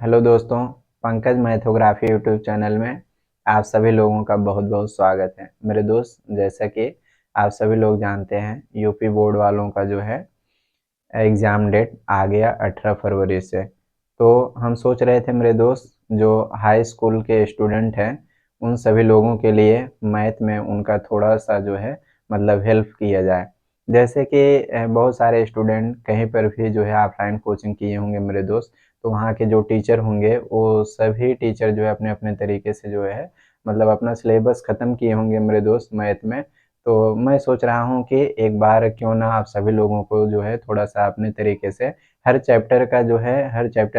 Hello दोस्तों, Pankaj मैथोग्राफी YouTube channel में आप सभी लोगों का बहुत बहुत स्वागत है। मेरे दोस्त, जैसा कि आप सभी लोग जानते हैं, यूपी बोर्ड वालों का जो है एग्ज़ाम डेट आ गया 18 फरवरी से। तो हम सोच रहे थे मेरे दोस्त, जो हाई स्कूल के स्टूडेंट हैं उन सभी लोगों के लिए मैथ में उनका थोड़ा सा जो है मतलब हेल्प किया जाए। जैसे कि बहुत सारे स्टूडेंट कहीं पर भी जो है ऑफलाइन कोचिंग किए होंगे मेरे दोस्त, तो वहाँ के जो टीचर होंगे वो सभी टीचर जो है अपने अपने तरीके से जो है मतलब अपना सिलेबस ख़त्म किए होंगे मेरे दोस्त मैथ में। तो मैं सोच रहा हूँ कि एक बार क्यों ना आप सभी लोगों को जो है थोड़ा-सा अपने तरीके से हर चैप्टर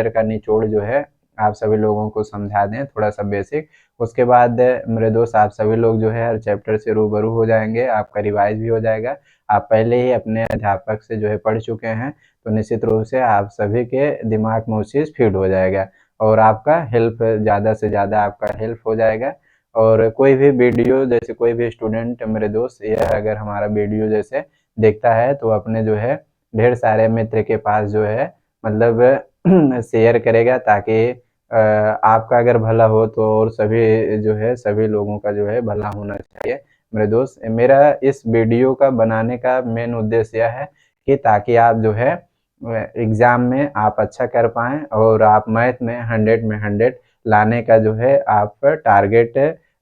का निचोड़ जो है आप सभी लोगों को समझा दें थोड़ा-सा बेसिक। उसके बाद मेरे दोस्त आप सभी लोग जो है हर चैप्टर से रूबरू हो जाएँगे, आपका रिवाइज़ भी हो जाएगा। आप पहले ही अपने अध्यापक से जो है पढ़ चुके हैं, तो निश्चित रूप से आप सभी के दिमाग में वो चीज़ फ़ीड हो जाएगा और आपका हेल्प ज़्यादा से ज़्यादा आपका हेल्प हो जाएगा। और कोई भी वीडियो जैसे कोई भी स्टूडेंट मेरे दोस्त यह अगर हमारा वीडियो जैसे देखता है तो अपने जो है ढेर सारे मित्र के पास जो है मतलब शेयर करेगा, ताकि आपका अगर भला हो तो और सभी जो है सभी लोगों का जो है भला होना चाहिए। मेरे दोस्त, मेरा इस वीडियो का बनाने का मेन उद्देश्य यह है कि ताकि आप जो है एग्ज़ाम में आप अच्छा कर पाएँ और आप मैथ में 100 लाने का जो है आप टारगेट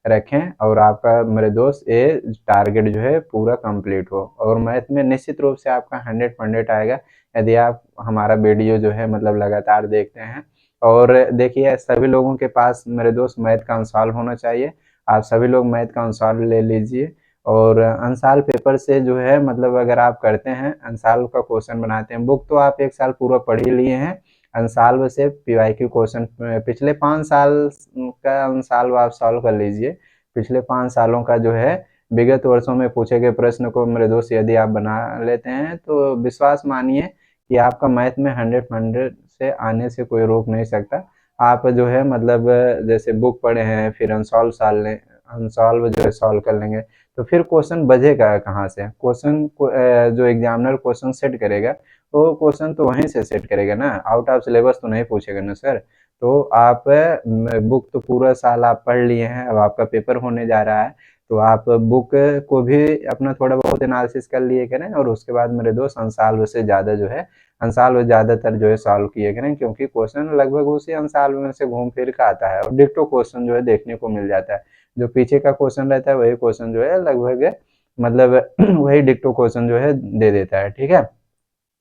रखें और आपका मेरे दोस्त ये टारगेट जो है पूरा कंप्लीट हो और मैथ में निश्चित रूप से आपका 100% आएगा, यदि आप हमारा वीडियो जो है मतलब लगातार देखते हैं। और देखिए, सभी लोगों के पास मेरे दोस्त मैथ का आंसर होना चाहिए। आप सभी लोग मैथ का आंसर ले लीजिए और आंसर पेपर से जो है मतलब अगर आप करते हैं आंसर का क्वेश्चन बनाते हैं, बुक तो आप 1 साल पूरा पढ़ ही लिए हैं। आंसर से पीवाईक्यू क्वेश्चन पिछले 5 साल का आंसर आप सॉल्व कर लीजिए। पिछले 5 सालों का जो है विगत वर्षों में पूछे गए प्रश्न को मेरे दोस्त यदि आप बना लेते हैं तो विश्वास मानिए कि आपका मैथ में 100 से आने से कोई रोक नहीं सकता। आप जो है मतलब जैसे बुक पढ़े हैं फिर अनसॉल्व जो है सॉल्व कर लेंगे, तो फिर क्वेश्चन बचेगा कहाँ से? क्वेश्चन को जो एग्जामिनर क्वेश्चन सेट करेगा, तो क्वेश्चन तो वहीं से सेट करेगा ना, आउट ऑफ सिलेबस तो नहीं पूछेगा ना सर। तो आप बुक तो पूरा साल आप पढ़ लिए हैं, अब आपका पेपर होने जा रहा है, तो आप बुक को भी अपना थोड़ा बहुत एनालिसिस कर लिए करें और उसके बाद मेरे दोस्त आंसर से ज़्यादा जो है आंसर ज़्यादातर जो है सॉल्व किए करें, क्योंकि क्वेश्चन लगभग उसी आंसर में से घूम फिर के आता है और डिट्टो क्वेश्चन जो है देखने को मिल जाता है। जो पीछे का क्वेश्चन रहता है वही क्वेश्चन जो है लगभग मतलब वही डिट्टो क्वेश्चन जो है दे देता है, ठीक है?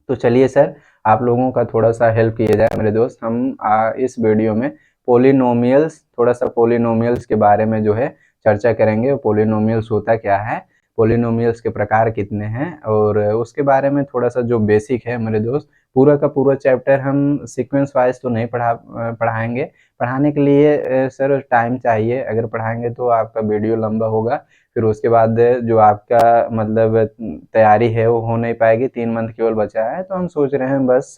तो चलिए सर, आप लोगों का थोड़ा-सा हेल्प किया जाए मेरे दोस्त। हम इस वीडियो में थोड़ा-सा पॉलिनोमियल्स के बारे में जो है चर्चा करेंगे। पॉलिनोमियल्स होता क्या है, पॉलिनोमियल्स के प्रकार कितने हैं और उसके बारे में थोड़ा-सा जो बेसिक है मेरे दोस्त, पूरा का पूरा चैप्टर हम सीक्वेंस वाइज़ तो नहीं पढ़ाएँगे। पढ़ाने के लिए सर टाइम चाहिए, अगर पढ़ाएँगे तो आपका वीडियो लंबा होगा। फिर उसके बाद जो आपका मतलब तैयारी है वो हो नहीं पाएगी, 3 मंथ केवल बचा है, तो हम सोच रहे हैं बस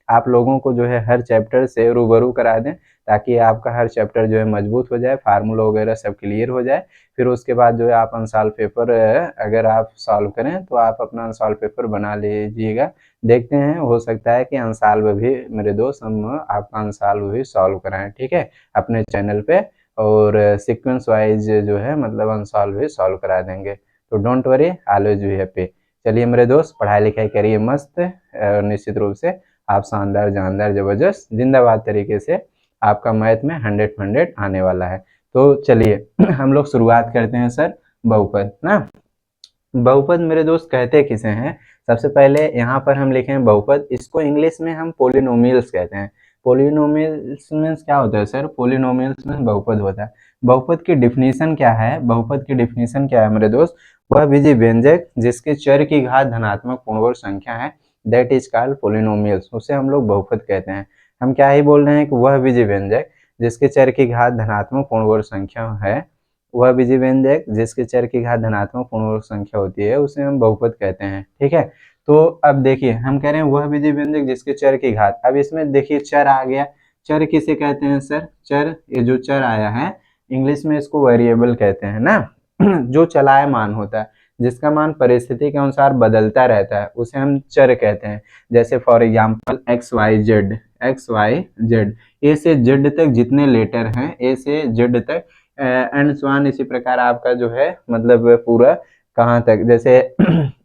आप लोगों को जो है हर चैप्टर से रूबरू करा दें, ताकि आपका हर चैप्टर जो है मजबूत हो जाए, फार्मूला वगैरह सब क्लियर हो जाए। फिर उसके बाद जो है आप आंसर पेपर अगर आप सॉल्व करें तो आप अपना आंसर पेपर बना लीजिएगा। देखते हैं, हो सकता है कि आंसर भी मेरे दोस्त हम आपका आंसर भी सॉल्व कराएँ, ठीक है? अपने चैनल पे और सीक्वेंस वाइज जो है मतलब अनसॉल्व भी सॉल्व करा देंगे। तो don't worry, always be happy. चलिए मेरे दोस्त, पढ़ाई लिखाई करिए मस्त और निश्चित रूप से आप शानदार जानदार जबरदस्त जिंदाबाद तरीके से आपका मैथ में 100 आने वाला है। तो चलिए हम लोग शुरुआत करते हैं सर बहुपद ना। बहुपद मेरे दोस्त कहते किसे हैं? सबसे पहले यहाँ पर हम लिखे हैं बहुपद, इसको इंग्लिश में हम पोलिनोमियल्स कहते हैं। पोलिनोमियल्स मीन्स क्या होता है सर? पोलिनोमियल्स में बहुपद होता है। बहुपद की डिफिनीशन क्या है? बहुपद की डिफिनीशन क्या है मेरे दोस्त? वह विजयी व्यंजक जिसके चर की घात धनात्मक पूर्णवर्ग संख्या है, दैट इज कॉल्ड पोलिनोमियल्स, उसे हम लोग बहुपद कहते हैं। हम क्या ही बोल रहे हैं कि वह विजयी व्यंजक जिसके चर की घात धनात्मक पूर्णवर्ग संख्या है, वह विजयी व्यंजक जिसके चर की घात धनात्मक पूर्णवर्ग संख्या होती है उसे हम बहुपद कहते हैं, ठीक है? तो अब देखिए हम कह रहे हैं वह विजयी व्यंजक जिसके चर की घात, अब इसमें देखिए चर आ गया। चर किसे कहते हैं सर? चर, ये जो चर आया है इंग्लिश में इसको वेरिएबल कहते हैं ना। जो चलायमान होता है, जिसका मान परिस्थिति के अनुसार बदलता रहता है, उसे हम चर कहते हैं। जैसे for example x y z, x y z, A से जेड तक जितने लेटर हैं, ए से जेड तक एंड स्वान, इसी प्रकार आपका जो है मतलब पूरा कहाँ तक, जैसे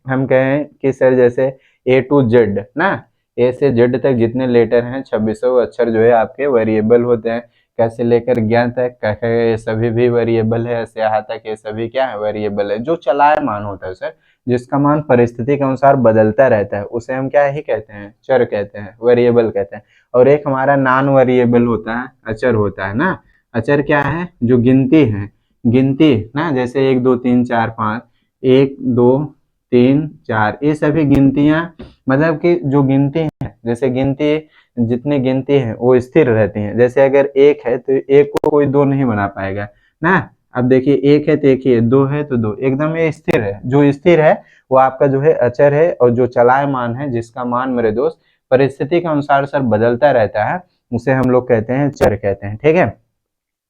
हम कहें कि सर जैसे ए टू जेड ना, ए से जेड तक जितने लेटर हैं 2600 अक्षर जो है आपके वेरिएबल होते हैं। कैसे लेकर ज्ञान तक कह ये सभी भी वेरिएबल है, ऐसे यहाँ तक ये सभी क्या है वेरिएबल है। जो चलायमान होता है सर, जिसका मान परिस्थिति के अनुसार बदलता रहता है, उसे हम क्या ही कहते हैं, चर कहते हैं, वेरिएबल कहते हैं। और एक हमारा नॉन वेरिएबल होता है, अचर होता है ना। अचर क्या है, जो गिनती है, गिनती ना, जैसे 1 2 3 4 5, 1 2 3 4, ये सभी गिनतियां, मतलब कि जो गिनती है, जैसे गिनती जितनी गिनती है वो स्थिर रहती है। जैसे अगर एक है तो एक को कोई दो नहीं बना पाएगा ना। अब देखिए एक है तो एक ही है, दो है तो दो, एकदम ये स्थिर है। जो स्थिर है वो आपका जो है अचर है, और जो चलायमान है, जिसका मान मेरे दोस्त परिस्थिति के अनुसार सर बदलता रहता है, उसे हम लोग कहते हैं चर कहते हैं। ठीक है।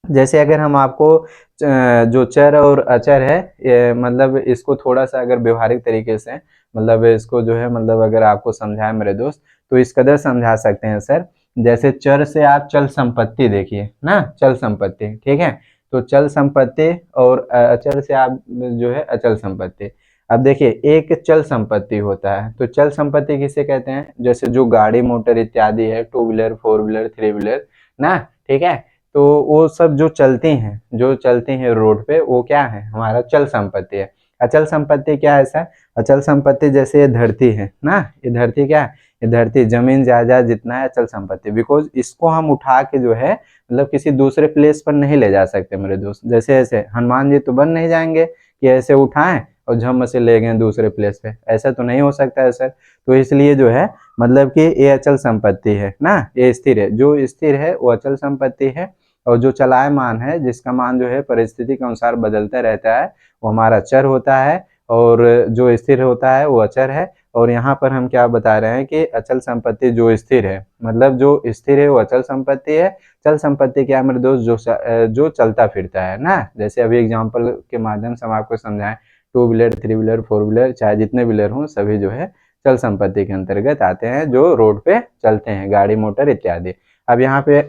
जैसे अगर हम आपको जो चर और अचर है, मतलब इसको थोड़ा सा अगर व्यवहारिक तरीके से मतलब इसको जो है मतलब अगर आपको समझाए मेरे दोस्त, तो इस कदर समझा सकते हैं सर। जैसे चर से आप चल संपत्ति देखिए ना, चल संपत्ति, ठीक है। तो चल संपत्ति, और अचर से आप जो है अचल संपत्ति। अब देखिए एक चल संपत्ति होता है, तो चल संपत्ति किसे कहते हैं, जैसे जो गाड़ी मोटर इत्यादि है, two wheeler four wheeler three wheeler ना, ठीक है। तो वो सब जो चलती हैं, जो चलती हैं रोड पे, वो क्या है, हमारा चल संपत्ति है। अचल संपत्ति क्या है सर, अचल संपत्ति जैसे ये धरती है ना, ये धरती क्या है, ये धरती जमीन जायदाद जितना है अचल संपत्ति। बिकॉज इसको हम उठा के जो है मतलब किसी दूसरे प्लेस पर नहीं ले जा सकते मेरे दोस्त। जैसे ऐसे हनुमान जी तो बन नहीं जाएंगे कि ऐसे उठाएं और झम से ले गए दूसरे प्लेस पे, ऐसा तो नहीं हो सकता है सर। तो इसलिए जो है मतलब कि ये अचल संपत्ति है ना, ये स्थिर है। जो स्थिर है वो अचल संपत्ति है, और जो चलायमान है, जिसका मान जो है परिस्थिति के अनुसार बदलता रहता है, वो हमारा चर होता है। और जो स्थिर होता है वो अचर है। और यहाँ पर हम क्या बता रहे हैं कि अचल संपत्ति जो स्थिर है, मतलब जो स्थिर है वो अचल संपत्ति है। चल संपत्ति क्या है मेरे दोस्त, जो चलता फिरता है ना। जैसे अभी एग्जाम्पल के माध्यम से हम आपको समझाएं, two wheeler three wheeler four wheeler चाहे जितने व्हीलर हों, सभी जो है चल संपत्ति के अंतर्गत आते हैं, जो रोड पे चलते हैं, गाड़ी मोटर इत्यादि। अब यहाँ पे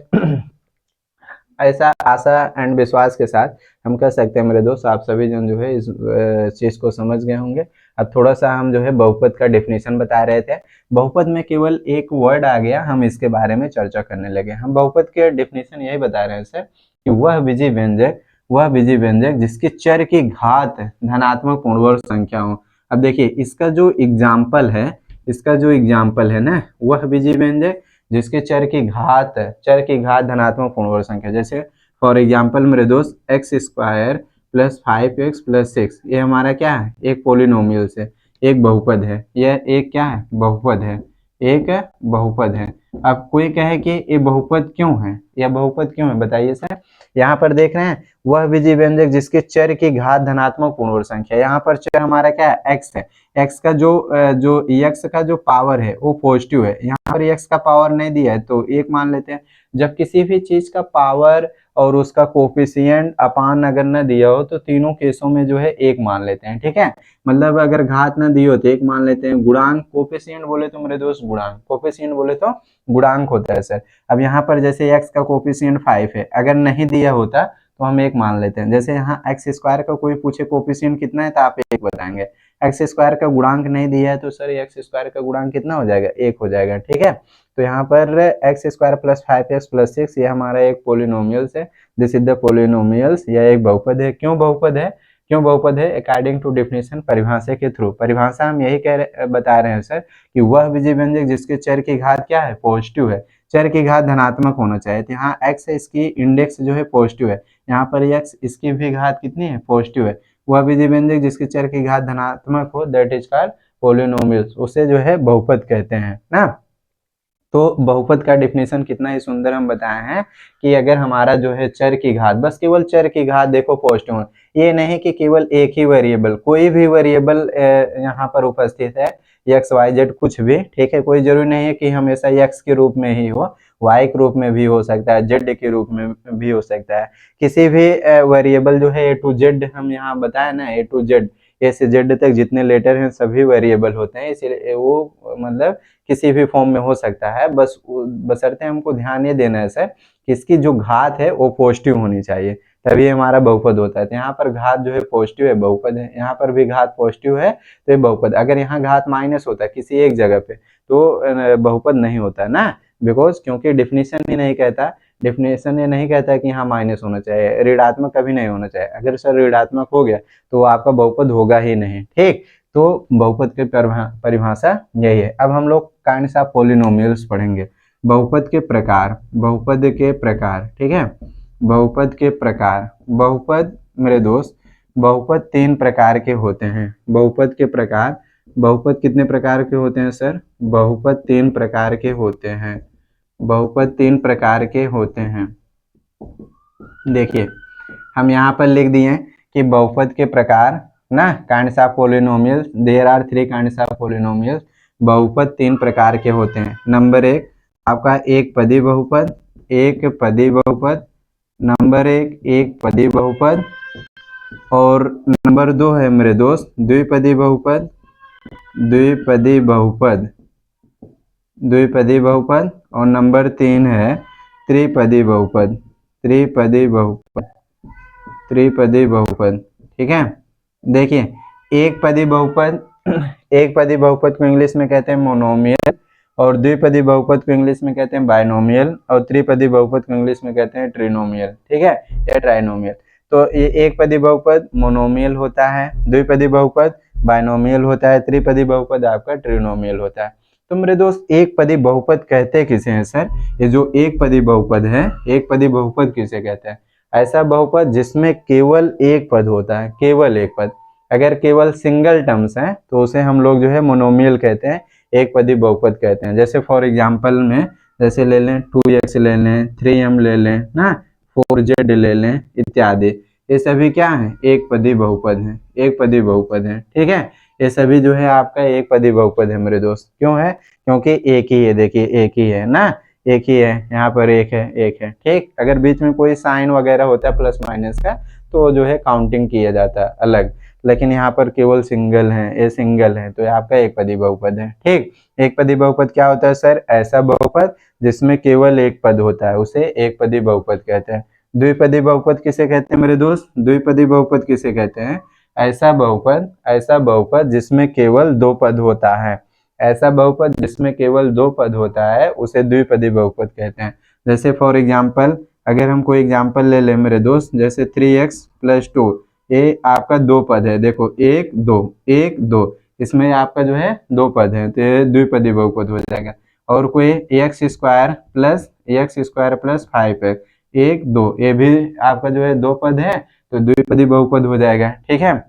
ऐसा आशा एंड विश्वास के साथ हम कह सकते हैं मेरे दोस्त, आप सभी जन जो है इस चीज को समझ गए होंगे। अब थोड़ा सा हम जो है बहुपद का डेफिनेशन बता रहे थे। बहुपद में केवल एक वर्ड आ गया, हम इसके बारे में चर्चा करने लगे। हम बहुपद के डेफिनेशन यही बता रहे हैं सर कि वह बीजीय व्यंजक, वह बीजीय व्यंजक जिसके चर की घात धनात्मक पूर्णवर्ग संख्या हो। अब देखिए इसका जो एग्जाम्पल है, इसका जो एग्जाम्पल है ना, वह बीजीय व्यंजक जिसके चर की घात धनात्मक पूर्णवर्ग संख्या। जैसे फॉर एग्जाम्पल मेरे दोस्त x square plus 5x plus 6, ये हमारा क्या है, एक पोलिनोमियल से एक बहुपद है। यह एक क्या है, बहुपद है, एक बहुपद है। अब कोई कहे कि ये बहुपद क्यों है, यह बहुपद क्यों है, बताइए सर। यहाँ पर देख रहे हैं वह बीजीय व्यंजक जिसके चर की घात धनात्मक पूर्णवर्ग संख्या। यहाँ पर चर हमारा क्या है, एक्स है। एक्स का जो एक्स का जो पावर है वो पॉजिटिव है। यहाँ पर एक्स का पावर नहीं दिया है तो एक मान लेते हैं। जब किसी भी चीज का पावर और उसका कोफिशिएंट अपान अगर न दिया हो तो तीनों केसों में जो है एक मान लेते हैं, ठीक है। मतलब अगर घात न दी हो तो एक मान लेते हैं। गुणांक कोफिशिएंट बोले तो मेरे दोस्त गुणांक, कोफिशिएंट बोले तो गुणांक होता है सर। अब यहाँ पर जैसे एक्स का कोफिशिएंट 5 है, अगर नहीं दिया होता तो हम एक मान लेते हैं। जैसे यहाँ एक्स स्क्वायर का कोई पूछे कोफिशिएंट कितना है तो आप एक बताएंगे। एक्स स्क्वायर का गुणांक नहीं दिया है तो सर एक्स स्क्वायर का गुणांक कितना हो जाएगा, एक हो जाएगा, ठीक है। तो यहाँ पर x square plus 5x plus 6 ये हमारा एक पोलिनोमियल्स है। दिस इज द पोलिनोमियल्स, यह एक बहुपद है। क्यों बहुपद है, क्यों बहुपद है, अकॉर्डिंग टू डेफिनेशन, परिभाषा के थ्रू। परिभाषा हम यही बता रहे हैं सर कि वह बीजीय व्यंजक जिसके चर की घात क्या है, पॉजिटिव है, चर की घात धनात्मक होना चाहिए। तो यहाँ एक्स है, इसकी इंडेक्स जो है पॉजिटिव है। यहाँ पर एक्स, इसकी भी घात कितनी है, पॉजिटिव है। वह बीजीय व्यंजक जिसके चर की घात धनात्मक हो, दैट इज कॉल्ड पोलिनोमियल्स, उसे जो है बहुपद कहते हैं ना। तो बहुपद का डेफिनेशन कितना ही सुंदर हम बताए हैं कि अगर हमारा जो है चर की घात, बस केवल चर की घात देखो पॉजिटिव है, ये नहीं कि केवल एक ही वेरिएबल, कोई भी वेरिएबल यहाँ पर उपस्थित है, एक्स वाई जेड कुछ भी, ठीक है। कोई जरूरी नहीं है कि हमेशा एक्स के रूप में ही हो, वाई के रूप में भी हो सकता है, जेड के रूप में भी हो सकता है। किसी भी वेरिएबल जो है ए टू जेड, हम यहाँ बताए ना, ए से जेड तक जितने लेटर हैं सभी वेरिएबल होते हैं, इसलिए वो मतलब किसी भी फॉर्म में हो सकता है, बस बशर्ते हमको ध्यान ये देना है सर कि इसकी जो घात है वो पॉजिटिव होनी चाहिए, तभी हमारा बहुपद होता है। तो यहाँ पर घात जो है पॉजिटिव है, बहुपद है। यहाँ पर भी घात पॉजिटिव है तो ये बहुपद। अगर यहाँ घात माइनस होता है किसी एक जगह पे तो बहुपद नहीं होता ना, बिकॉज क्योंकि डिफिनीशन ही नहीं कहता, डिफिनेशन ये नहीं कहता कि यहाँ माइनस होना चाहिए, ऋणात्मक कभी नहीं होना चाहिए। अगर सर ऋणात्मक हो गया तो आपका बहुपद होगा ही नहीं, ठीक। तो बहुपद की परिभाषा यही है। अब हम लोग काइंड्स ऑफ पॉलिनोमियल्स पढ़ेंगे। बहुपद के प्रकार, बहुपद के प्रकार, ठीक है। बहुपद के प्रकार, बहुपद मेरे दोस्त, बहुपद 3 प्रकार के होते हैं। बहुपद के प्रकार, बहुपद कितने प्रकार के होते हैं सर? बहुपद 3 प्रकार के होते हैं। बहुपद 3 प्रकार के होते हैं। देखिए हम यहाँ पर लिख दिए कि बहुपद के प्रकार ना, kinds of polynomial, there are 3 kinds of polynomial. बहुपद 3 प्रकार के होते हैं। नंबर 1 आपका एक पदी बहुपद, एक पदी बहुपद। नंबर 1 एक पदी बहुपद, और नंबर 2 है मेरे दोस्त द्विपदी बहुपद, द्विपदी बहुपद, द्विपदी बहुपद। और नंबर 3 है त्रिपदी बहुपद, त्रिपदी बहुपद, त्रिपदी बहुपद, ठीक है। देखिए एक पदी बहुपद, एक पदी बहुपद को इंग्लिश में कहते हैं मोनोमियल, और द्विपदी बहुपद को इंग्लिश में कहते हैं बाइनोमियल, और त्रिपदी बहुपद को इंग्लिश में कहते हैं ट्रिनोमियल, ठीक है, या ट्राइनोमियल। तो ये एक पदी बहुपद मोनोमियल होता है, द्विपदी बहुपद बाइनोमियल होता है, त्रिपदी बहुपद आपका ट्रिनोमियल होता है। तो मेरे दोस्त एक पदी बहुपद कहते किसे हैं सर? ये जो एक पदी बहुपद है, एक पदी बहुपद किसे कहते हैं? ऐसा बहुपद जिसमें केवल एक पद होता है, केवल एक पद। अगर केवल सिंगल टर्म्स हैं तो उसे हम लोग जो है मोनोमियल कहते हैं, एक पदी बहुपद कहते हैं। जैसे फॉर एग्जांपल में जैसे ले लें 2x ले लें, 3m ले लें ना, 4z ले लें इत्यादि, ये सभी क्या है? एक पदी बहुपद हैं, एक पदी बहुपद हैं, ठीक है। ये सभी जो है आपका एक पदी बहुपद है मेरे दोस्त। क्यों है? क्योंकि एक ही है, देखिए एक ही है ना, एक ही है, यहाँ पर एक है, एक है, ठीक। अगर बीच में कोई साइन वगैरह होता है प्लस माइनस का तो जो है काउंटिंग किया जाता है अलग, लेकिन यहाँ पर केवल सिंगल है, ये सिंगल है, तो आपका एक पदी बहुपद है, ठीक। एक पदी बहुपद क्या होता है सर? ऐसा बहुपद जिसमें केवल एक पद होता है, उसे एक पदी बहुपद कहते हैं। द्विपदी बहुपद किसे कहते हैं मेरे दोस्त? द्विपदी बहुपद किसे कहते हैं? ऐसा बहुपद, ऐसा बहुपद जिसमें केवल 2 पद होता है, ऐसा बहुपद जिसमें केवल 2 पद होता है उसे द्विपदी बहुपद कहते हैं। जैसे फॉर एग्जांपल अगर हम कोई एग्जांपल ले लें मेरे दोस्त, जैसे 3x + 2, ये आपका 2 पद है, देखो 1 2 1 2, इसमें आपका जो है 2 पद है, तो ये द्विपदी बहुपद हो जाएगा। और कोई x² + 5x 1 2, ये भी आपका जो है 2 पद है, तो द्विपदी बहुपद हो जाएगा, ठीक है।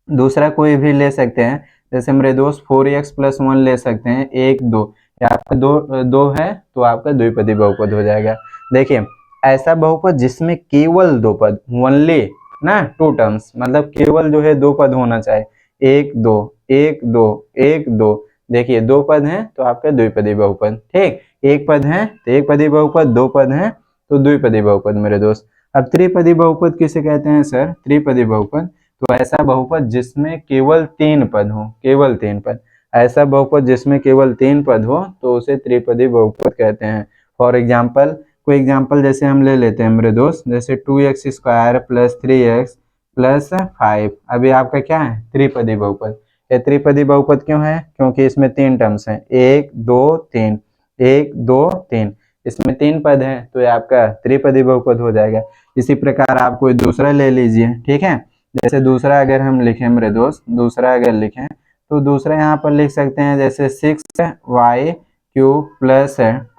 दूसरा कोई भी ले सकते हैं, जैसे मेरे दोस्त 4x + 1 ले सकते हैं, 1 2, या आपका 2 है तो आपका द्विपदी बहुपद हो जाएगा। देखिए ऐसा बहुपद जिसमें केवल 2 पद, ओनली ना 2 टर्म्स, मतलब केवल जो है 2 पद होना चाहिए, 1 2 1 2 1 2, देखिए 2 पद हैं तो आपका द्विपदी बहुपद, ठीक। एक पद है तो एक पदी बहुपद, 2 पद हैं तो द्विपदी बहुपद मेरे दोस्त। अब त्रिपदी बहुपद किसे कहते हैं सर? त्रिपदी बहुपद तो ऐसा बहुपद जिसमें केवल 3 पद हो, केवल 3 पद, ऐसा बहुपद जिसमें केवल 3 पद हो तो उसे त्रिपदी बहुपद कहते हैं। फॉर एग्जांपल कोई एग्जांपल जैसे हम ले लेते हैं मेरे दोस्त, जैसे 2x² + 3x + 5, अभी आपका क्या है? त्रिपदी बहुपद। ये त्रिपदी बहुपद क्यों है? क्योंकि इसमें 3 टर्म्स हैं, 1 2 3, 1 2 3, इसमें 3 पद है तो ये आपका त्रिपदी बहुपद हो जाएगा। इसी प्रकार आप कोई दूसरा ले लीजिए, ठीक है। जैसे दूसरा अगर हम लिखें मेरे दोस्त, दूसरा अगर लिखें तो दूसरा यहाँ पर लिख सकते हैं जैसे 6y³ +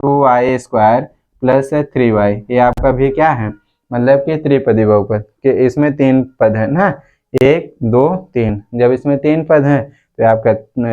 2y² + 3y, ये आपका भी क्या है? मतलब कि त्रिपदी बहुपद कि इसमें 3 पद है ना, 1 2 3, जब इसमें 3 पद हैं तो आपका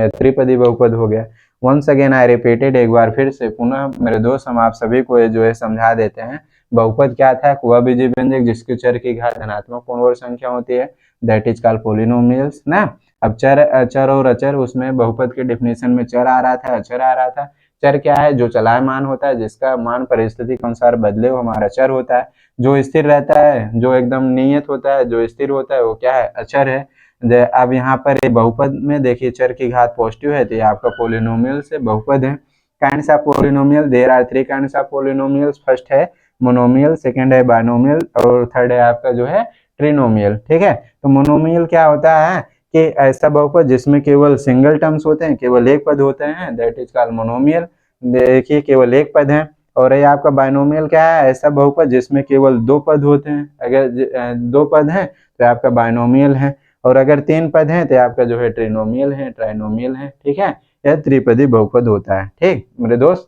त्रिपदी बहुपद हो गया। वंस अगेन आई रिपीटेड, एक बार फिर से पुनः मेरे दोस्त हम आप सभी को जो है समझा देते हैं। बहुपद क्या था? वह बीजीय व्यंजक जिसके चर की घात धनात्मक पूर्णवर्ग संख्या होती है, दैट इज कॉल्ड पॉलिनोमियल्स ना। अब चर और अचर, उसमें बहुपद के डेफिनेशन में चर आ रहा था, अचर आ रहा था। चर क्या है? जो चलायमान होता है, जिसका मान परिस्थिति के अनुसार बदले, वो हमारा चर होता है। जो स्थिर रहता है, जो एकदम नियत होता है, जो स्थिर होता है, वो क्या है? अचर है। अब यहाँ पर ये बहुपद में देखिए चर की घात पॉजिटिव है तो ये आपका पोलिनोमियल से बहुपद है। Kinds of polynomial, there are 3 kinds of polynomials. First है मोनोमियल, सेकंड है बाइनोमियल और थर्ड है आपका जो है ट्रिनोमियल। ठीक है, तो मोनोमियल क्या होता है कि ऐसा बहुपद जिसमें केवल सिंगल टर्म्स होते हैं, केवल एक पद होते हैं, दैट इज कॉल्ड मोनोमियल। देखिए केवल एक पद है। और ये आपका बाइनोमियल क्या है, ऐसा बहुपद जिसमें केवल दो पद होते हैं। अगर दो पद हैं तो आपका बाइनोमियल है, और अगर तीन पद हैं तो आपका जो है ट्रिनोमियल है, ट्राइनोमियल है। ठीक है, यह त्रिपदी बहुपद होता है। ठीक मेरे दोस्त,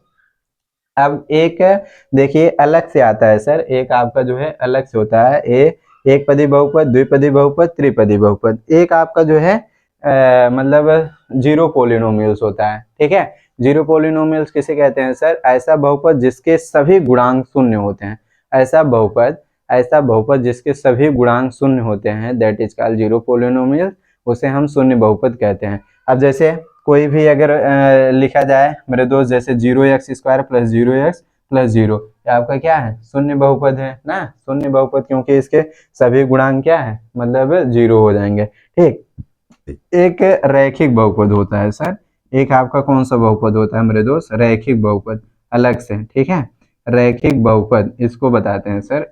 अब एक देखिए अलग से आता है सर, एक आपका जो है अलग से होता है एक पदी बहुपद, द्विपदी बहुपद, त्रिपदी बहुपद। एक आपका जो है मतलब जीरो पोलिनोमियल्स होता है। ठीक है, जीरो पोलिनोमियल्स किसे कहते हैं सर, ऐसा बहुपद जिसके सभी गुणांक शून्य होते हैं। ऐसा बहुपद जिसके सभी गुणांक शून्य होते हैं, that is called zero polynomial, उसे हम शून्य बहुपद कहते हैं। अब जैसे कोई भी अगर लिखा जाए मेरे दोस्त, जैसे 0x² + 0x + 0, आपका क्या है, शून्य बहुपद है ना, शून्य बहुपद, क्योंकि इसके सभी गुणांक क्या है, मतलब 0 हो जाएंगे। ठीक, एक रैखिक बहुपद होता है सर, एक आपका कौन सा बहुपद होता है मेरे दोस्त, रैखिक बहुपद अलग से। ठीक है, रैखिक बहुपद इसको बताते हैं सर,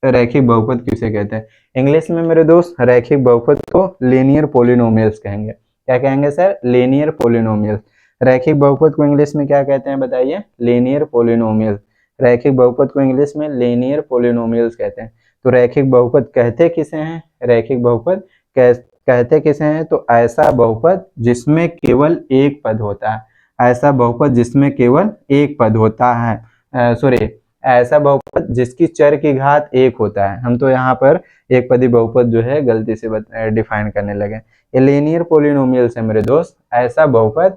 रैखिक बहुपद किसे कहते हैं। इंग्लिश में मेरे दोस्त रैखिक बहुपद को लीनियर पोलिनोमियल्स कहेंगे। क्या कहेंगे सर, लीनियर पोलिनोमियल्स। रैखिक बहुपद को इंग्लिश में क्या कहते हैं बताइए, लीनियर पोलिनोमियल्स। रैखिक बहुपद को इंग्लिश में लीनियर पोलिनोमियल्स कहते हैं। तो रैखिक बहुपद कहते किसे हैं, रैखिक बहुपद कहते किसे हैं, तो ऐसा बहुपद जिसमें केवल एक पद होता है, ऐसा बहुपद जिसमें केवल एक पद होता है, सॉरी, ऐसा बहुपद जिसकी चर की घात एक होता है। हम तो यहाँ पर एक पदी बहुपद जो है गलती से डिफाइन करने लगे। ये लीनियर पोलिनोमियल्स है मेरे दोस्त, ऐसा बहुपद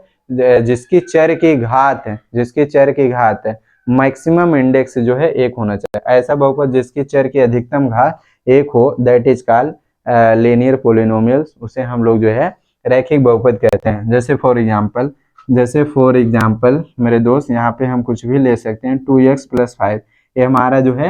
जिसकी चर की घात है, जिसकी चर की घात है मैक्सिमम इंडेक्स जो है एक होना चाहिए। ऐसा बहुपद जिसकी चर की अधिकतम घात एक हो, that is called linear polynomials, उसे हम लोग जो है रैखिक बहुपद कहते हैं। जैसे फॉर एग्जाम्पल मेरे दोस्त, यहाँ पे हम कुछ भी ले सकते हैं, 2x + 5, ये हमारा जो है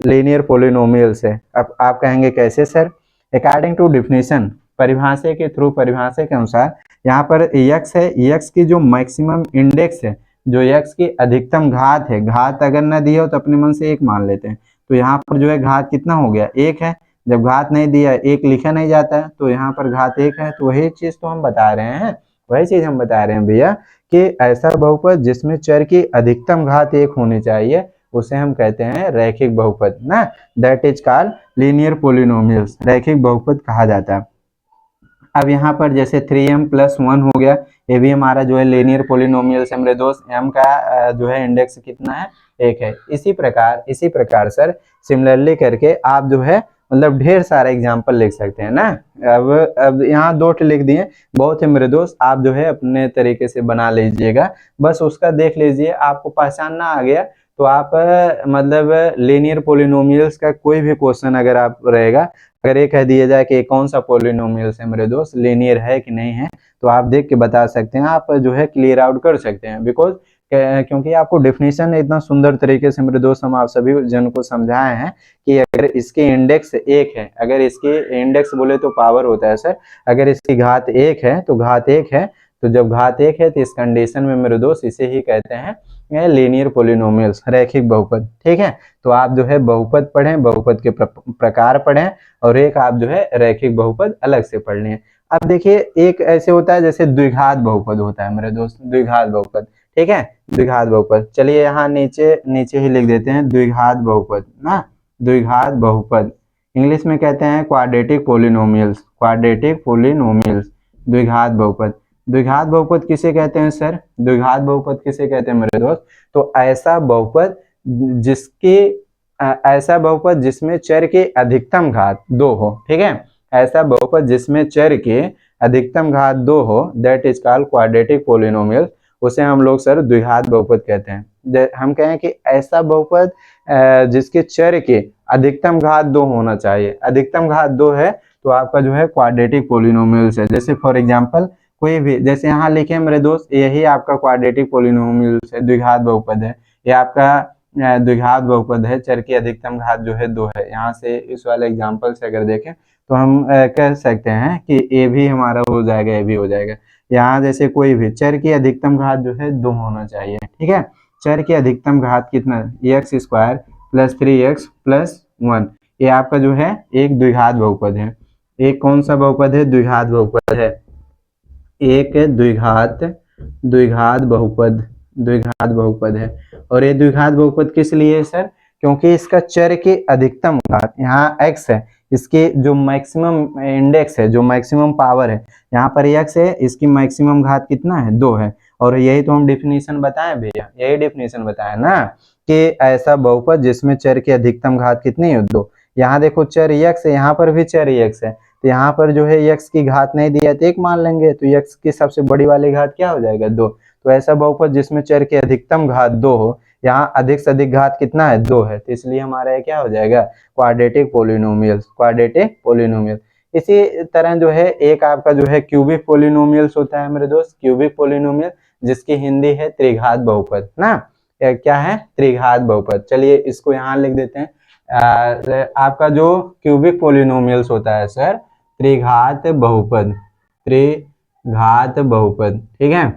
लीनियर पोलिनोमियल्स है। अब आप कहेंगे कैसे सर, अकॉर्डिंग टू डिफिनीशन, परिभाषा के थ्रू, परिभाषा के अनुसार यहाँ पर x है, x की जो मैक्सिमम इंडेक्स है, जो x की अधिकतम घात है, घात अगर ना दी हो तो अपने मन से एक मान लेते हैं, तो यहाँ पर जो है घात कितना हो गया, एक है। जब घात नहीं दिया, एक लिखा नहीं जाता है, तो यहाँ पर घात एक है। तो वही चीज तो हम बता रहे हैं, वही चीज हम बता रहे हैं भैया, कि ऐसा बहुपद जिसमें चर की अधिकतम घात एक होनी चाहिए, उसे हम कहते हैं रैखिक बहुपद ना, that is called linear polynomials, रैखिक बहुपद कहा जाता है। अब यहाँ पर जैसे 3m + 1 हो गया, ये भी हमारा जो है लीनियर पोलिनोमियल्स है मेरे दोस्त। m का जो है इंडेक्स कितना है, एक है। इसी प्रकार सर सिमिलरली करके आप जो है मतलब ढेर सारा एग्जाम्पल लिख सकते हैं ना। अब यहाँ 2 लिख दिए, बहुत है मेरे दोस्त, आप जो है अपने तरीके से बना लीजिएगा, बस उसका देख लीजिए, आपको पहचानना आ गया तो आप मतलब लीनियर पोलिनोमियल्स का कोई भी क्वेश्चन अगर आप रहेगा, अगर ये कह दिया जाए कि कौन सा पोलिनोमियल्स है मेरे दोस्त, लीनियर है कि नहीं है, तो आप देख के बता सकते हैं, आप जो है क्लियर आउट कर सकते हैं। बिकॉज क्योंकि आपको डेफिनेशन इतना सुंदर तरीके से मेरे दोस्त हम आप सभी जन को समझाए हैं कि अगर इसके इंडेक्स एक है, अगर इसके इंडेक्स बोले तो पावर होता है सर, अगर इसकी घात एक है तो घात एक है, तो जब घात एक है तो इस कंडीशन में मेरे दोस्त इसे ही कहते हैं लीनियर पोलिनोमियल्स, रैखिक बहुपद। ठीक है, तो आप जो है बहुपद पढ़ें, बहुपद के प्रकार पढ़ें, और एक आप जो है रैखिक बहुपद अलग से पढ़ लें। अब देखिए एक ऐसे होता है जैसे द्विघात बहुपद होता है मेरे दोस्त, द्विघात बहुपद। ठीक है, द्विघात बहुपद, चलिए यहाँ नीचे ही लिख देते हैं द्विघात बहुपद ना, द्विघात बहुपद इंग्लिश में कहते हैं क्वाड्रेटिक पोलिनोमियल्स, क्वाड्रेटिक पोलिनोमियल्स, द्विघात बहुपद। द्विघात बहुपद किसे कहते हैं सर, द्विघात बहुपद किसे कहते हैं मेरे दोस्त, तो ऐसा बहुपद जिसमें चर के अधिकतम घात 2 हो। ठीक है, ऐसा बहुपद जिसमें चर के अधिकतम घात 2 हो, that is called quadratic polynomial, उसे हम लोग सर द्विघात बहुपद कहते हैं। हम कहें कि ऐसा बहुपद जिसके चर के अधिकतम घात 2 होना चाहिए, अधिकतम घात 2 है तो आपका जो है क्वाड्रेटिक पोलिनोमियल्स है। जैसे फॉर एग्जांपल कोई भी, जैसे यहाँ लिखे मेरे दोस्त, यही आपका क्वाड्रेटिक पोलिनोमियल्स है, द्विघात बहुपद है, ये आपका द्विघात बहुपद है, चर की अधिकतम घात जो है 2 है। यहाँ से इस वाले एग्जांपल से अगर देखें तो हम कह सकते हैं कि ए भी हमारा हो जाएगा, ए भी हो जाएगा। यहाँ जैसे कोई भी चर की अधिकतम घात जो है 2 होना चाहिए, ठीक है। चर की अधिकतम घात कितना, x square plus 3x plus 1, ये आपका जो है एक द्विघात बहुपद है। एक कौन सा बहुपद है, द्विघात बहुपद है, एक द्विघात द्विघात बहुपद, द्विघात बहुपद है। और ये द्विघात बहुपद किस लिए है सर, क्योंकि इसका चर की अधिकतम घात यहाँ x है, इसके जो मैक्सिमम इंडेक्स है, जो मैक्सिमम पावर है, यहाँ पर x है, इसकी मैक्सिमम घात कितना है, 2 है। और यही तो हम डिफिनीशन बताए भैया, यही डिफिनीशन बताया ना कि ऐसा बहुपद जिसमें चर की अधिकतम घात कितनी है, 2। यहाँ देखो चर x है, यहाँ पर भी चर x है, तो यहाँ पर जो है x की घात नहीं दिया तो 1 मान लेंगे, तो x की सबसे बड़ी वाली घात क्या हो जाएगा, 2। तो ऐसा बहुपद जिसमें चर की अधिकतम घात 2 हो, यहाँ अधिक से अधिक घात कितना है, 2 है, तो इसलिए हमारा ये क्या हो जाएगा, क्वाड्रेटिक पोलिनोमियल, क्वाड्रेटिक पोलिनोमियल। इसी तरह जो है एक आपका जो है क्यूबिक पोलिनोमियल्स होता है मेरे दोस्त, क्यूबिक पोलिनोमियल, जिसकी हिंदी है त्रिघात बहुपद ना, क्या है, त्रिघात बहुपद। चलिए इसको यहाँ लिख देते हैं। आपका जो क्यूबिक पोलिनोमियल्स होता है सर, त्रिघात बहुपद, त्रिघात बहुपद, ठीक है,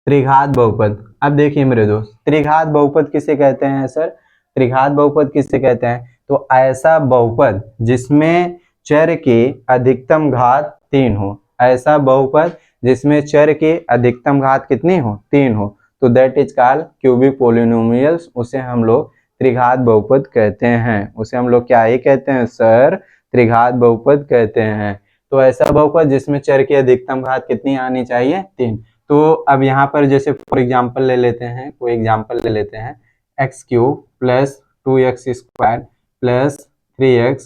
त्रिघात बहुपद। अब देखिए मेरे दोस्त, त्रिघात बहुपद किसे कहते हैं सर, त्रिघात बहुपद किसे कहते हैं, तो ऐसा बहुपद जिसमें चर की अधिकतम घात 3 हो, ऐसा बहुपद जिसमें चर की अधिकतम घात कितनी हो, 3 हो, तो that is called cubic polynomials, उसे हम लोग त्रिघात बहुपद कहते हैं। उसे हम लोग क्या ही कहते हैं सर, त्रिघात बहुपद कहते हैं। तो ऐसा बहुपद जिसमें चर की अधिकतम घात कितनी आनी चाहिए, 3। तो अब यहाँ पर जैसे फॉर एग्जाम्पल ले लेते हैं, कोई एग्जाम्पल ले लेते हैं, x cube plus 2x square plus 3x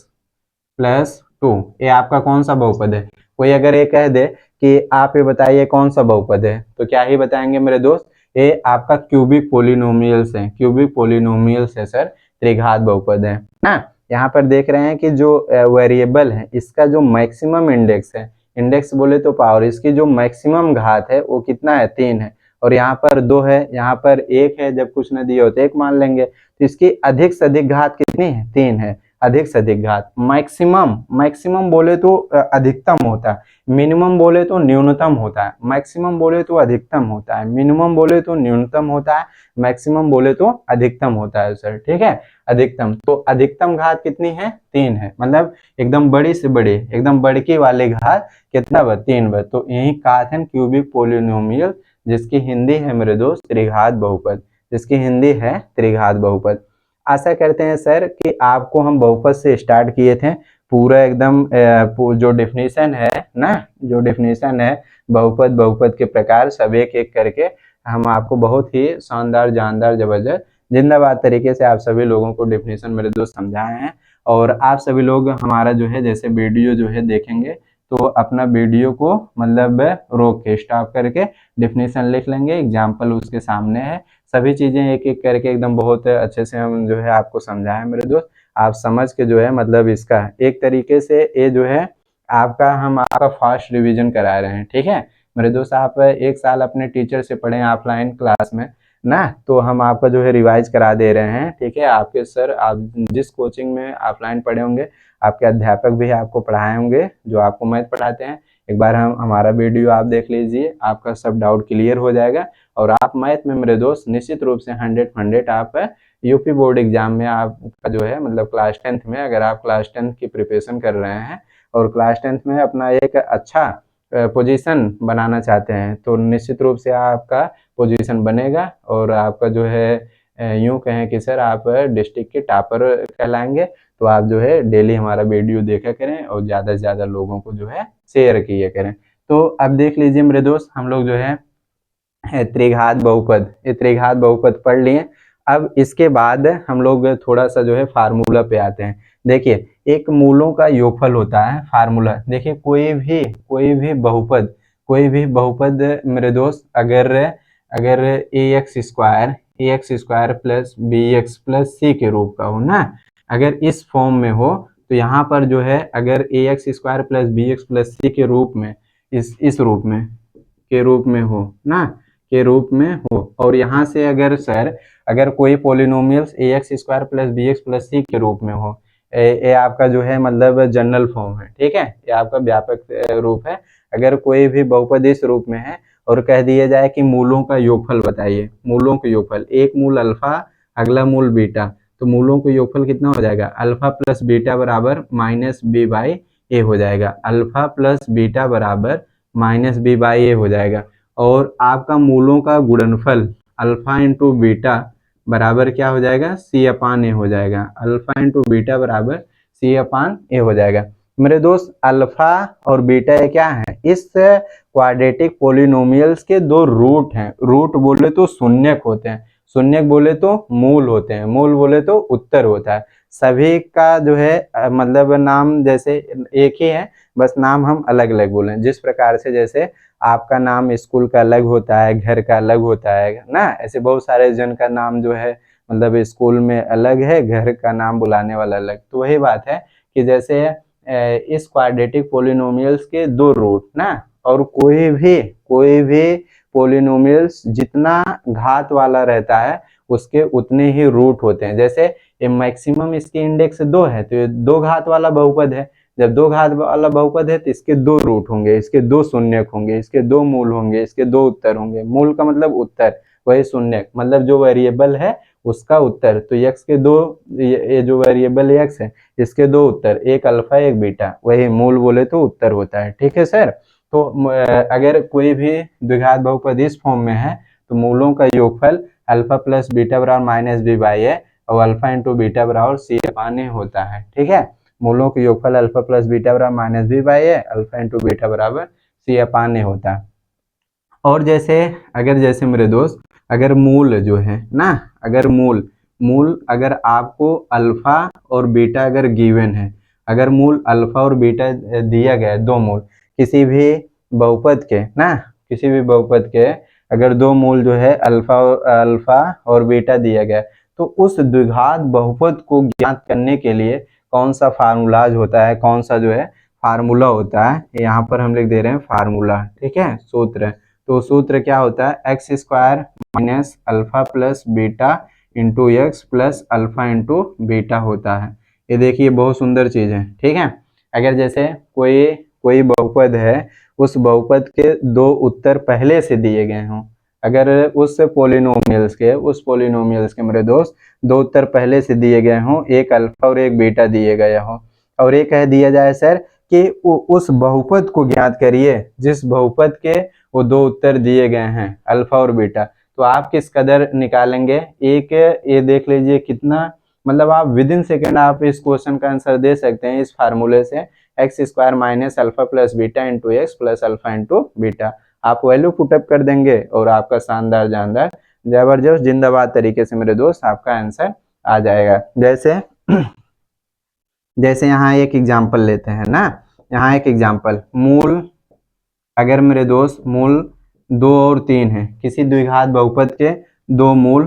plus 2, ये आपका कौन सा बहुपद है। कोई अगर ये कह दे कि आप ये बताइए कौन सा बहुपद है, तो क्या ही बताएंगे मेरे दोस्त, ये आपका क्यूबिक पोलिनोमियल्स है, क्यूबिक पोलिनोमियल्स है सर, त्रिघात बहुपद है ना। यहाँ पर देख रहे हैं कि जो वेरिएबल है, इसका जो मैक्सिमम इंडेक्स है, इंडेक्स बोले तो पावर, इसकी जो मैक्सिमम घात है वो कितना है, 3 है। और यहाँ पर 2 है, यहाँ पर 1 है, जब कुछ न दिए हो तो 1 मान लेंगे, तो इसकी अधिक से अधिक घात कितनी है, 3 है, अधिक से अधिक घात। मैक्सिमम, मैक्सिमम बोले तो अधिकतम होता है, मिनिमम बोले तो न्यूनतम होता है, मैक्सिमम बोले तो अधिकतम होता है, मिनिमम बोले तो न्यूनतम होता है, मैक्सिमम बोले तो अधिकतम होता है सर, ठीक है, अधिकतम। तो अधिकतम घात कितनी है, 3 है, मतलब एकदम बड़ी से बड़ी, एकदम बड़की वाली घात कितना बा, 3 बा। तो यही कहा था क्यूबिक पोलिनोमियल, जिसकी हिंदी है मेरे दोस्त त्रिघात बहुपद, जिसकी हिंदी है त्रिघात बहुपद। आशा करते हैं सर कि आपको हम बहुपद से स्टार्ट किए थे, पूरा एकदम जो डेफिनेशन है ना, जो डेफिनेशन है बहुपद, बहुपद के प्रकार सब एक एक करके हम आपको बहुत ही शानदार, जानदार, जबरदस्त, जिंदाबाद तरीके से आप सभी लोगों को डेफिनेशन मेरे दोस्त समझाए हैं। और आप सभी लोग हमारा जो है जैसे वीडियो जो है देखेंगे, तो अपना वीडियो को मतलब रोक के स्टॉप करके डेफिनेशन लिख लेंगे, एग्जाम्पल उसके सामने है, सभी चीज़ें एक एक करके एकदम बहुत अच्छे से हम जो है आपको समझाएं मेरे दोस्त। आप समझ के जो है मतलब इसका एक तरीके से ये जो है आपका, हम आपका फास्ट रिवीजन करा रहे हैं, ठीक है मेरे दोस्त। आप 1 साल अपने टीचर से पढ़ें ऑफलाइन क्लास में ना, तो हम आपका जो है रिवाइज करा दे रहे हैं, ठीक है। आपके सर, आप जिस कोचिंग में ऑफलाइन पढ़े होंगे, आपके अध्यापक भी आपको पढ़ाए होंगे जो आपको मैथ पढ़ाते हैं, एक बार हम हमारा वीडियो आप देख लीजिए, आपका सब डाउट क्लियर हो जाएगा। और आप मैथ में मेरे दोस्त निश्चित रूप से 100 आप यूपी बोर्ड एग्जाम में आपका जो है मतलब क्लास 10th में, अगर आप क्लास 10th की प्रिपरेशन कर रहे हैं और क्लास 10th में अपना एक अच्छा पोजीशन बनाना चाहते हैं, तो निश्चित रूप से आपका पोजीशन बनेगा। और आपका जो है यूँ कहें कि सर आप डिस्ट्रिक्ट के टॉपर कहलाएंगे। तो आप जो है डेली हमारा वीडियो देखा करें और ज़्यादा से ज़्यादा लोगों को जो है शेयर किया करें। तो अब देख लीजिए मेरे दोस्त, हम लोग जो है त्रिघात बहुपद, ये त्रिघात बहुपद पढ़ लिए। अब इसके बाद हम लोग थोड़ा सा जो है फार्मूला पे आते हैं। देखिए एक मूलों का योगफल होता है फार्मूला। देखिए कोई भी बहुपद मेरे दोस्त, अगर अगर a x square plus b x plus c के रूप का हो ना, अगर इस फॉर्म में हो, तो यहाँ पर जो है अगर a x square plus b x plus c के रूप में, इस रूप में के रूप में हो ना, के रूप में हो, और यहाँ से अगर सर अगर कोई polynomials a x square plus b x plus c के रूप में हो, ये आपका जो है मतलब जनरल फॉर्म है, ठीक है, ये आपका व्यापक रूप है। अगर कोई भी बहुपद इस रूप में है और कह दिया जाए कि मूलों का योगफल बताइए, मूलों का योगफल, एक मूल अल्फा अगला मूल बीटा, तो मूलों का योगफल कितना हो जाएगा, अल्फा प्लस बीटा बराबर माइनस बी बाई ए हो जाएगा, अल्फा प्लस बीटा बराबर माइनस बी बाई ए हो जाएगा। और आपका मूलों का गुणनफल अल्फा इंटू बीटा बराबर क्या हो जाएगा, सी अपान ए हो जाएगा, अल्फा इंटू बीटा बराबर सी अपान ए हो जाएगा। मेरे दोस्त अल्फा और बीटा ये क्या है, इस क्वाड्रेटिक पोलिनोमियल्स के दो रूट हैं। रूट बोले तो शून्यक होते हैं, शून्यक बोले तो मूल होते हैं, मूल बोले तो उत्तर होता है। सभी का जो है मतलब नाम जैसे एक ही है, बस नाम हम अलग अलग बोले, जिस प्रकार से जैसे आपका नाम स्कूल का अलग होता है, घर का अलग होता है ना, ऐसे बहुत सारे जन का नाम जो है मतलब स्कूल में अलग है, घर का नाम बुलाने वाला अलग। तो वही बात है कि जैसे इस क्वाड्रेटिक पोलिनोमियल्स के दो रूट ना, और कोई भी पोलिनोमियल्स जितना घात वाला रहता है उसके उतने ही रूट होते हैं। जैसे ये मैक्सिमम इसकी इंडेक्स 2 है, तो ये दो घात वाला बहुपद है। जब दो घात वाला बहुपद है तो इसके दो रूट होंगे, इसके दो शून्यक होंगे, इसके दो मूल होंगे, इसके दो उत्तर होंगे। मूल का मतलब उत्तर, वही शून्यक मतलब जो वेरिएबल है उसका उत्तर। तो यक्स के दो, ये जो वेरिएबल यक्स है इसके दो उत्तर, एक अल्फा एक बीटा, वही मूल बोले तो उत्तर होता है। ठीक है सर। तो अगर कोई भी द्विघात बहुपद इस फॉर्म में है तो मूलों का योगफल अल्फा प्लस बीटा बराबर माइनस बी बाई है और अल्फा इंटू बीटा बराबर सी अपान ए होता है। ठीक है, मूलों का योगफल अल्फा प्लस बीटा बराबर माइनस बी बाई है, अल्फा इंटू बीटा बराबर सी अपान ए होता है। और जैसे मेरे दोस्त अगर मूल जो है ना, अगर मूल अगर आपको अल्फा और बीटा अगर गिवन है, अगर मूल अल्फा और बीटा दिया गया है, दो मूल किसी भी बहुपद के ना, किसी भी बहुपद के अगर दो मूल जो है अल्फा और बीटा दिया गया है, तो उस द्विघात बहुपद को ज्ञात करने के लिए कौन सा फार्मूलाज होता है, कौन सा जो है फार्मूला होता है, यहाँ पर हम लिख दे रहे हैं फार्मूला। ठीक है, सूत्र। तो सूत्र क्या होता है, x square minus alpha plus beta into x plus alpha into beta होता है। ये देखिए बहुत सुंदर चीज है। ठीक है, अगर जैसे कोई कोई बहुपद है, उस बहुपद के दो उत्तर पहले से दिए गए हों, अगर उस पोलिनोमियल्स के मेरे दोस्त दो उत्तर पहले से दिए गए हों, एक अल्फा और एक बीटा दिए गए हों, और ये कह दिया जाए सर कि उस बहुपद को ज्ञात करिए जिस बहुपद के वो दो उत्तर दिए गए हैं अल्फा और बीटा, तो आप किस कदर निकालेंगे। एक ये देख लीजिए कितना, मतलब आप विद इन सेकेंड आप इस क्वेश्चन का आंसर दे सकते हैं इस फार्मूले से, x square minus alpha plus beta into x plus alpha into beta. आप वैल्यू पुटअप कर देंगे और आपका शानदार जानदार जबरदस्त जिंदाबाद तरीके से मेरे दोस्त आपका आंसर आ जाएगा। जैसे यहाँ एक एग्जाम्पल लेते हैं ना, यहाँ एक एग्जाम्पल, मूल अगर मेरे दोस्त मूल 2 और 3 है, किसी द्विघात बहुपद के दो मूल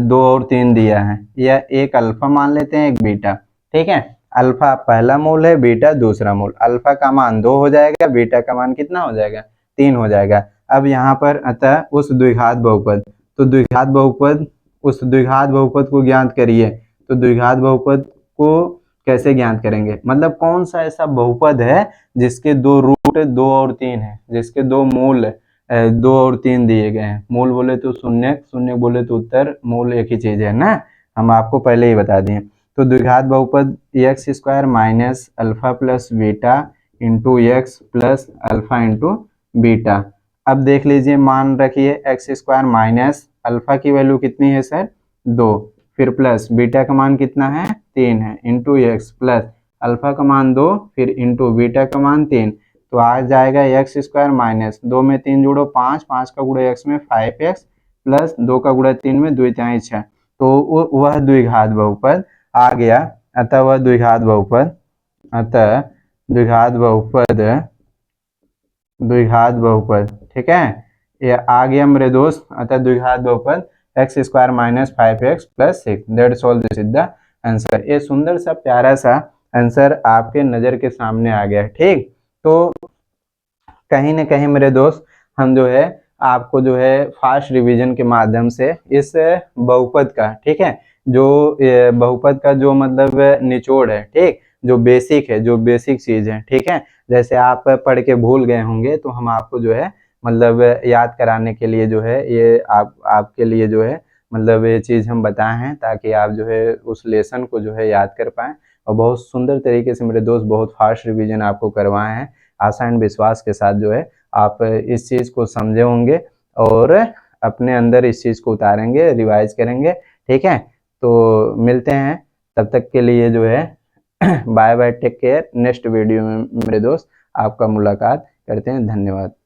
2 और 3 दिया है, या एक अल्फा मान लेते हैं एक बीटा। ठीक है, अल्फा पहला मूल है, बीटा दूसरा मूल, अल्फा का मान 2 हो जाएगा, बीटा का मान कितना हो जाएगा, 3 हो जाएगा। अब यहाँ पर अतः उस द्विघात बहुपद, तो द्विघात बहुपद, उस द्विघात बहुपद को ज्ञात करिए। तो द्विघात बहुपद को कैसे ज्ञात करेंगे, मतलब कौन सा ऐसा बहुपद है जिसके दो रूट 2 और 3 है, जिसके दो मूल 2 और 3 दिए गए हैं। मूल बोले तो शून्य, शून्य बोले तो उत्तर, मूल एक ही चीज है ना, हम आपको पहले ही बता दिए। तो द्विघात बहुपद x square minus alpha plus beta into x plus alpha into beta. अब देख लीजिए, मान रखिए एक्स स्क्वायर माइनस अल्फा की वैल्यू कितनी है सर, 2, फिर प्लस बीटा का मान कितना है, 3 है, इंटू एक्स प्लस अल्फा का मान 2, फिर इंटू बीटा का मान 3। तो आ जाएगा एक्स स्क्वायर माइनस 2 में 3 जोड़ो 5, 5 का गुणा एक्स में 5x प्लस 2 का गुणा 3 में 2 तिहाई 6। तो वह द्विघात बहुपद आ गया। अतः वह द्विघात बहुपद, अतः द्विघात बहुपद, द्विघात बहुपद, ठीक है, ये आ गया मेरे दोस्त। अतः द्विघात बहुपद x square minus 5x plus 6, that's all, this is the answer. ये सुंदर सा प्यारा सा आंसर आपके नजर के सामने आ गया। ठीक, तो कहीं ना कहीं मेरे दोस्त हम जो है आपको जो है फास्ट रिवीजन के माध्यम से इस बहुपद का, ठीक है, जो बहुपद का जो मतलब निचोड़ है, ठीक, जो बेसिक है, जो बेसिक चीज है, ठीक है। जैसे आप पढ़ के भूल गए होंगे तो हम आपको जो है मतलब याद कराने के लिए जो है ये आपके लिए जो है मतलब ये चीज हम बताए हैं, ताकि आप जो है उस लेसन को जो है याद कर पाएं। और बहुत सुंदर तरीके से मेरे दोस्त बहुत फास्ट रिवीजन आपको करवाए हैं। आशा एंड विश्वास के साथ जो है आप इस चीज को समझे होंगे और अपने अंदर इस चीज को उतारेंगे, रिवाइज करेंगे, ठीक है। तो मिलते हैं, तब तक के लिए जो है bye bye, take care. Next video में मेरे दोस्त आपका मुलाकात करते हैं। धन्यवाद।